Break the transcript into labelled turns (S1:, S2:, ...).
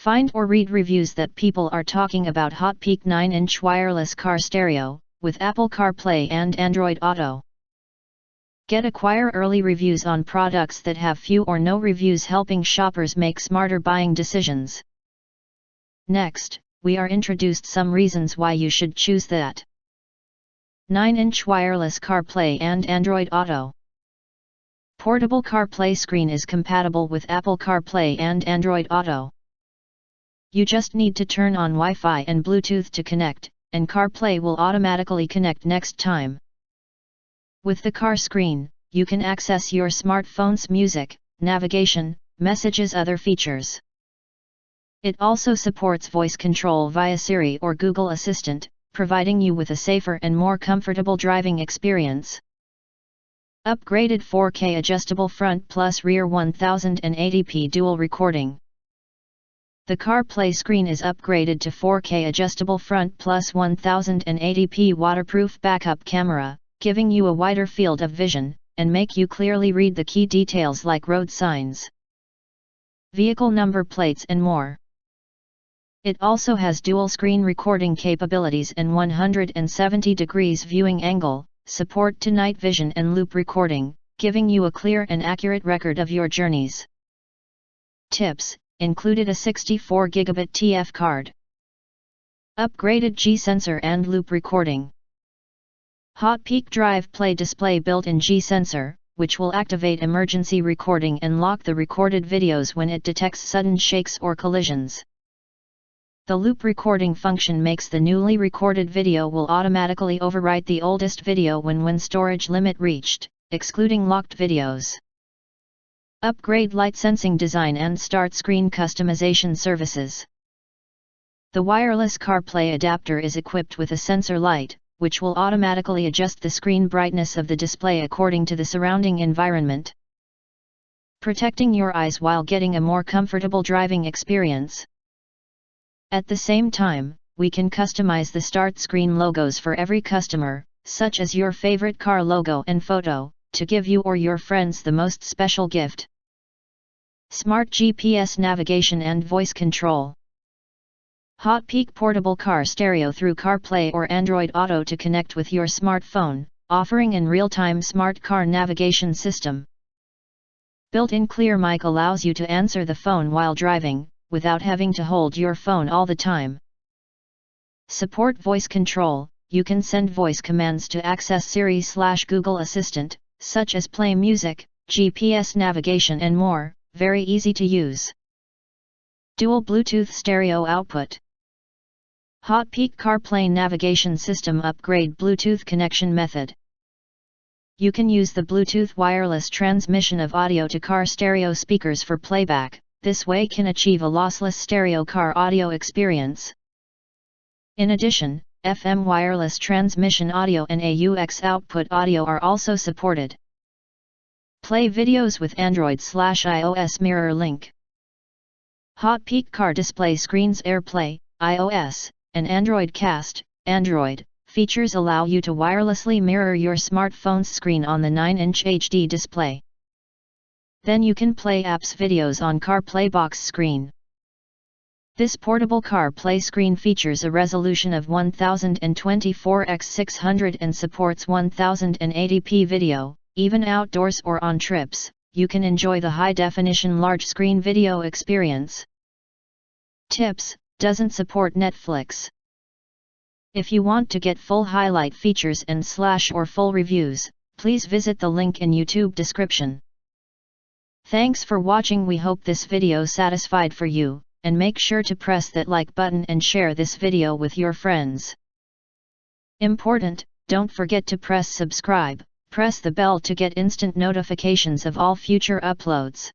S1: Find or read reviews that people are talking about HOTPEAK 9-inch wireless car stereo, with Apple CarPlay and Android Auto. Acquire early reviews on products that have few or no reviews, helping shoppers make smarter buying decisions. Next, we are introduced some reasons why you should choose that 9-inch wireless CarPlay and Android Auto. Portable CarPlay screen is compatible with Apple CarPlay and Android Auto. You just need to turn on Wi-Fi and Bluetooth to connect, and CarPlay will automatically connect next time. With the car screen, you can access your smartphone's music, navigation, messages, other features. It also supports voice control via Siri or Google Assistant, providing you with a safer and more comfortable driving experience. Upgraded 4K adjustable front plus rear 1080p dual recording. The CarPlay screen is upgraded to 4K adjustable front plus 1080p waterproof backup camera, giving you a wider field of vision, and make you clearly read the key details like road signs, vehicle number plates and more. It also has dual screen recording capabilities and 170 degrees viewing angle, support to night vision and loop recording, giving you a clear and accurate record of your journeys. Tips: included a 64 GB TF card. Upgraded G sensor and loop recording. HOTPEAK Drive Play display built-in G sensor, which will activate emergency recording and lock the recorded videos when it detects sudden shakes or collisions. The loop recording function makes the newly recorded video will automatically overwrite the oldest video when storage limit reached, excluding locked videos. Upgrade light sensing design and start screen customization services. The wireless CarPlay adapter is equipped with a sensor light, which will automatically adjust the screen brightness of the display according to the surrounding environment, protecting your eyes while getting a more comfortable driving experience. At the same time, we can customize the start screen logos for every customer, such as your favorite car logo and photo, to give you or your friends the most special gift. Smart GPS navigation and voice control. HOTPEAK portable car stereo through CarPlay or Android Auto to connect with your smartphone, offering in real-time smart car navigation system. Built-in clear mic allows you to answer the phone while driving, without having to hold your phone all the time. Support voice control. You can send voice commands to access Siri/Google Assistant, such as play music, GPS navigation and more, very easy to use. Dual Bluetooth stereo output. HOTPEAK CarPlay navigation system upgrade Bluetooth connection method. You can use the Bluetooth wireless transmission of audio to car stereo speakers for playback. This way can achieve a lossless stereo car audio experience. In addition, FM wireless transmission audio and AUX output audio are also supported. Play videos with Android/iOS mirror link. HOTPEAK car display screens AirPlay, iOS, and Android Cast, Android, features allow you to wirelessly mirror your smartphone's screen on the 9-inch HD display. Then you can play apps videos on CarPlay box screen. This portable CarPlay screen features a resolution of 1024x600 and supports 1080p video. Even outdoors or on trips, you can enjoy the high-definition large-screen video experience. Tips: doesn't support Netflix. If you want to get full highlight features and / full reviews, please visit the link in YouTube description. Thanks for watching. We hope this video satisfied for you, and make sure to press that like button and share this video with your friends. Important, don't forget to press subscribe. Press the bell to get instant notifications of all future uploads.